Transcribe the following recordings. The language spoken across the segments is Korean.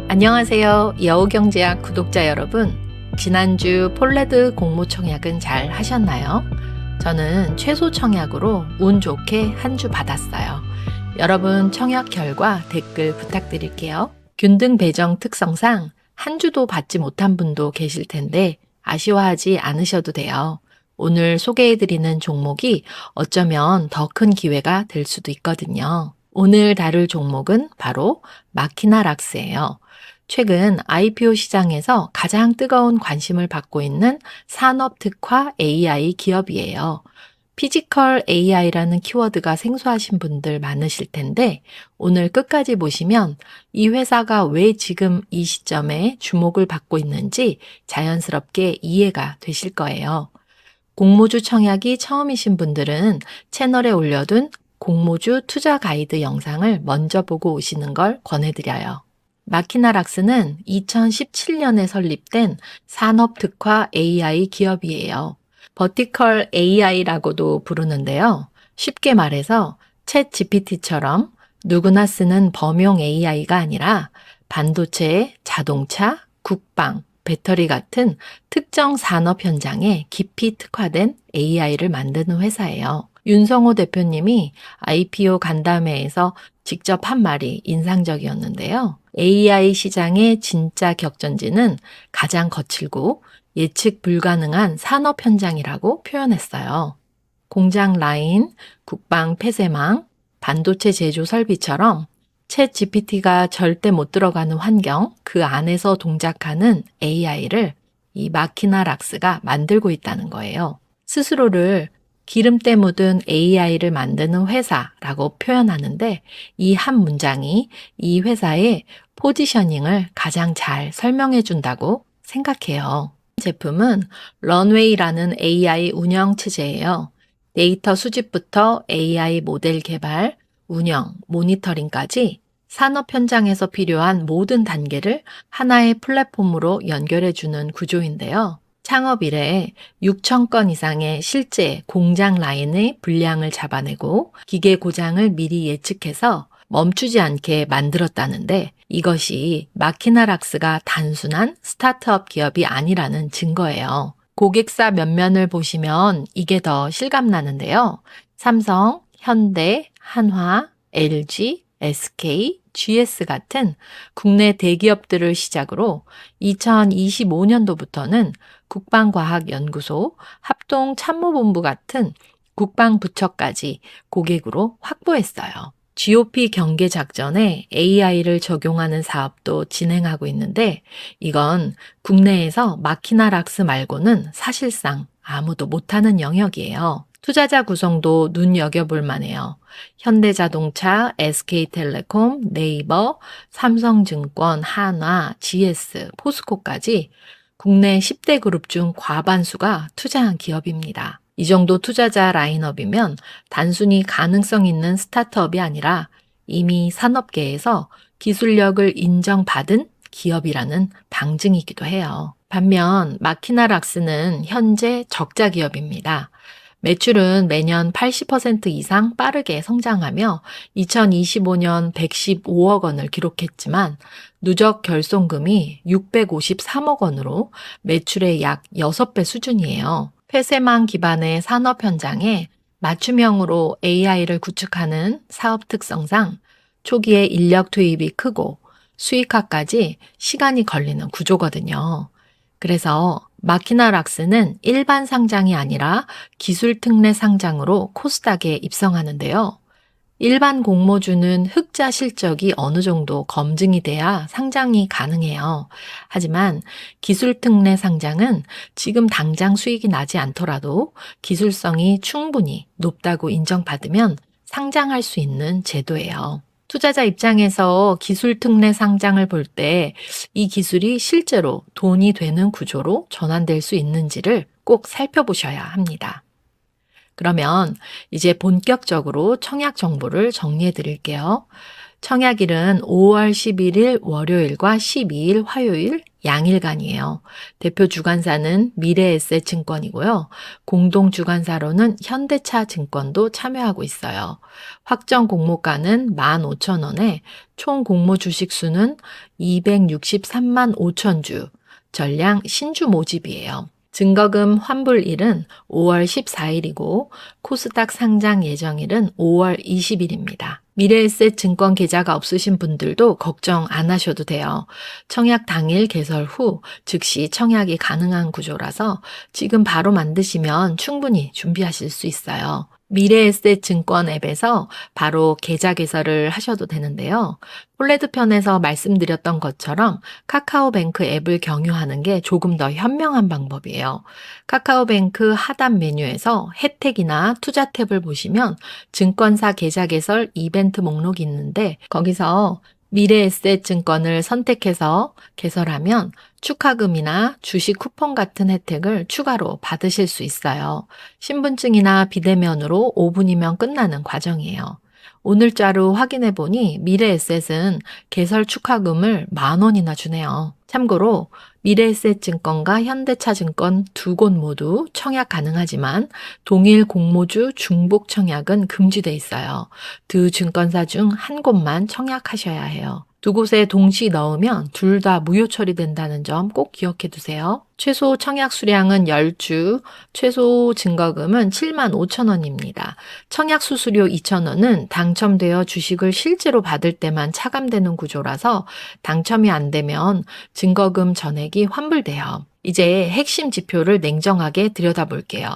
안녕하세요. 여우경제학 구독자 여러분. 지난주 폴레드 공모청약은 잘 하셨나요? 저는 최소 청약으로 운 좋게 한 주 받았어요. 여러분 청약 결과 댓글 부탁드릴게요. 균등 배정 특성상 한 주도 받지 못한 분도 계실 텐데 아쉬워하지 않으셔도 돼요. 오늘 소개해드리는 종목이 어쩌면 더 큰 기회가 될 수도 있거든요. 오늘 다룰 종목은 바로 마키나락스예요. 최근 IPO 시장에서 가장 뜨거운 관심을 받고 있는 산업 특화 AI 기업이에요. 피지컬 AI라는 키워드가 생소하신 분들 많으실 텐데 오늘 끝까지 보시면 이 회사가 왜 지금 이 시점에 주목을 받고 있는지 자연스럽게 이해가 되실 거예요. 공모주 청약이 처음이신 분들은 채널에 올려둔 공모주 투자 가이드 영상을 먼저 보고 오시는 걸 권해드려요. 마키나락스는 2017년에 설립된 산업 특화 AI 기업이에요. 버티컬 AI라고도 부르는데요. 쉽게 말해서 챗 GPT처럼 누구나 쓰는 범용 AI가 아니라 반도체, 자동차, 국방, 배터리 같은 특정 산업 현장에 깊이 특화된 AI를 만드는 회사예요. 윤성호 대표님이 IPO 간담회에서 직접 한 말이 인상적이었는데요. AI 시장의 진짜 격전지는 가장 거칠고 예측 불가능한 산업 현장이라고 표현했어요. 공장 라인, 국방 폐쇄망, 반도체 제조 설비처럼 챗 GPT가 절대 못 들어가는 환경, 그 안에서 동작하는 AI를 이 마키나락스가 만들고 있다는 거예요. 스스로를 기름때 묻은 AI를 만드는 회사라고 표현하는데 이 한 문장이 이 회사의 포지셔닝을 가장 잘 설명해 준다고 생각해요. 제품은 런웨이라는 AI 운영 체제예요. 데이터 수집부터 AI 모델 개발, 운영, 모니터링까지 산업 현장에서 필요한 모든 단계를 하나의 플랫폼으로 연결해주는 구조인데요. 창업 이래 6,000건 이상의 실제 공장 라인의 분량을 잡아내고 기계 고장을 미리 예측해서 멈추지 않게 만들었다는데 이것이 마키나락스가 단순한 스타트업 기업이 아니라는 증거예요. 고객사 면면을 보시면 이게 더 실감나는데요. 삼성, 현대, 한화, LG, SK, GS 같은 국내 대기업들을 시작으로 2025년도부터는 국방과학연구소, 합동참모본부 같은 국방부처까지 고객으로 확보했어요. GOP 경계 작전에 AI를 적용하는 사업도 진행하고 있는데 이건 국내에서 마키나락스 말고는 사실상 아무도 못하는 영역이에요. 투자자 구성도 눈여겨볼 만해요. 현대자동차, SK텔레콤, 네이버, 삼성증권, 한화, GS, 포스코까지 국내 10대 그룹 중 과반수가 투자한 기업입니다. 이 정도 투자자 라인업이면 단순히 가능성 있는 스타트업이 아니라 이미 산업계에서 기술력을 인정받은 기업이라는 방증이기도 해요. 반면 마키나락스는 현재 적자 기업입니다. 매출은 매년 80% 이상 빠르게 성장하며 2025년 115억 원을 기록했지만 누적 결손금이 653억 원으로 매출의 약 6배 수준이에요. 폐쇄망 기반의 산업 현장에 맞춤형으로 AI를 구축하는 사업 특성상 초기에 인력 투입이 크고 수익화까지 시간이 걸리는 구조거든요. 그래서 마키나락스는 일반 상장이 아니라 기술 특례 상장으로 코스닥에 입성하는데요. 일반 공모주는 흑자 실적이 어느 정도 검증이 돼야 상장이 가능해요. 하지만 기술 특례 상장은 지금 당장 수익이 나지 않더라도 기술성이 충분히 높다고 인정받으면 상장할 수 있는 제도예요. 투자자 입장에서 기술 특례 상장을 볼 때 이 기술이 실제로 돈이 되는 구조로 전환될 수 있는지를 꼭 살펴보셔야 합니다. 그러면 이제 본격적으로 청약 정보를 정리해 드릴게요. 청약일은 5월 11일 월요일과 12일 화요일 양일간이에요. 대표 주관사는 미래에셋증권이고요. 공동 주관사로는 현대차증권도 참여하고 있어요. 확정 공모가는 15,000원에 총 공모 주식 수는 263만 5천 주, 전량 신주 모집이에요. 증거금 환불일은 5월 14일이고 코스닥 상장 예정일은 5월 20일입니다. 미래에셋 증권 계좌가 없으신 분들도 걱정 안 하셔도 돼요. 청약 당일 개설 후 즉시 청약이 가능한 구조라서 지금 바로 만드시면 충분히 준비하실 수 있어요. 미래에셋 증권 앱에서 바로 계좌 개설을 하셔도 되는데요. 폴레드 편에서 말씀드렸던 것처럼 카카오뱅크 앱을 경유하는 게 조금 더 현명한 방법이에요. 카카오뱅크 하단 메뉴에서 혜택이나 투자 탭을 보시면 증권사 계좌 개설 이벤트 목록이 있는데 거기서 미래에셋 증권을 선택해서 개설하면 축하금이나 주식 쿠폰 같은 혜택을 추가로 받으실 수 있어요. 신분증이나 비대면으로 5분이면 끝나는 과정이에요. 오늘자로 확인해 보니 미래에셋은 개설 축하금을 10,000원이나 주네요. 참고로 미래에셋 증권과 현대차증권 두 곳 모두 청약 가능하지만 동일 공모주 중복 청약은 금지돼 있어요. 두 증권사 중 한 곳만 청약하셔야 해요. 두 곳에 동시 넣으면 둘 다 무효 처리된다는 점 꼭 기억해 두세요. 최소 청약 수량은 10주, 최소 증거금은 75,000원입니다. 청약 수수료 2,000원은 당첨되어 주식을 실제로 받을 때만 차감되는 구조라서 당첨이 안 되면 증거금 전액이 환불돼요. 이제 핵심 지표를 냉정하게 들여다볼게요.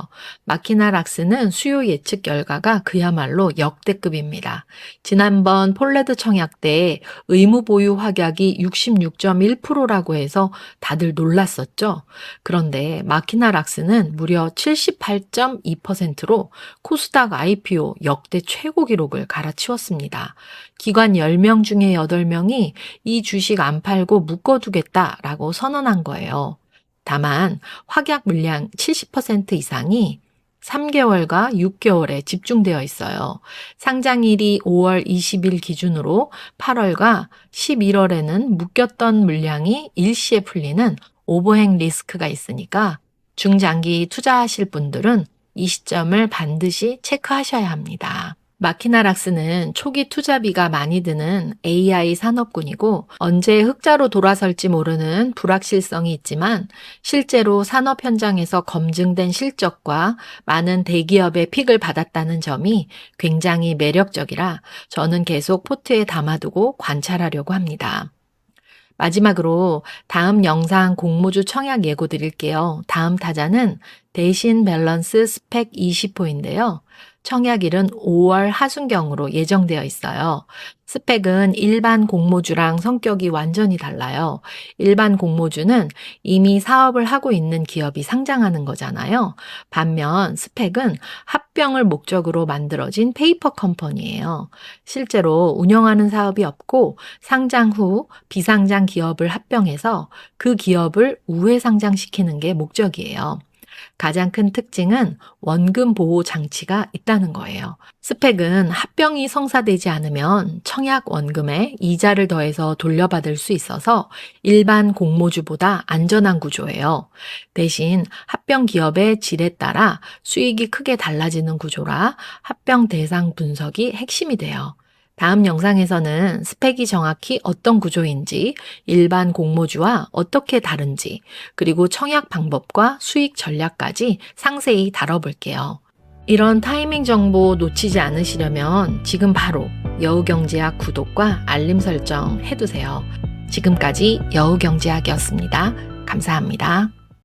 마키나락스는 수요 예측 결과가 그야말로 역대급입니다. 지난번 폴레드 청약 때 의무 보유 확약이 66.1%라고 해서 다들 놀랐었죠. 그런데 마키나락스는 무려 78.2%로 코스닥 IPO 역대 최고 기록을 갈아치웠습니다. 기관 10명 중에 8명이 이 주식 안 팔고 묶어두겠다라고 선언한 거예요. 다만 확약 물량 70% 이상이 3개월과 6개월에 집중되어 있어요. 상장일이 5월 20일 기준으로 8월과 11월에는 묶였던 물량이 일시에 풀리는 오버행 리스크가 있으니까 중장기 투자하실 분들은 이 시점을 반드시 체크하셔야 합니다. 마키나락스는 초기 투자비가 많이 드는 AI 산업군이고 언제 흑자로 돌아설지 모르는 불확실성이 있지만 실제로 산업 현장에서 검증된 실적과 많은 대기업의 픽을 받았다는 점이 굉장히 매력적이라 저는 계속 포트에 담아두고 관찰하려고 합니다. 마지막으로 다음 영상 공모주 청약 예고 드릴게요. 다음 타자는 대신 밸런스 스펙 20호인데요. 청약일은 5월 하순경으로 예정되어 있어요. 스펙은 일반 공모주랑 성격이 완전히 달라요. 일반 공모주는 이미 사업을 하고 있는 기업이 상장하는 거잖아요. 반면 스펙은 합병을 목적으로 만들어진 페이퍼 컴퍼니예요. 실제로 운영하는 사업이 없고 상장 후 비상장 기업을 합병해서 그 기업을 우회 상장시키는 게 목적이에요. 가장 큰 특징은 원금 보호 장치가 있다는 거예요. 스펙은 합병이 성사되지 않으면 청약 원금에 이자를 더해서 돌려받을 수 있어서 일반 공모주보다 안전한 구조예요. 대신 합병 기업의 질에 따라 수익이 크게 달라지는 구조라 합병 대상 분석이 핵심이 돼요. 다음 영상에서는 스펙이 정확히 어떤 구조인지, 일반 공모주와 어떻게 다른지, 그리고 청약 방법과 수익 전략까지 상세히 다뤄볼게요. 이런 타이밍 정보 놓치지 않으시려면 지금 바로 여우경제학 구독과 알림 설정 해두세요. 지금까지 여우경제학이었습니다. 감사합니다.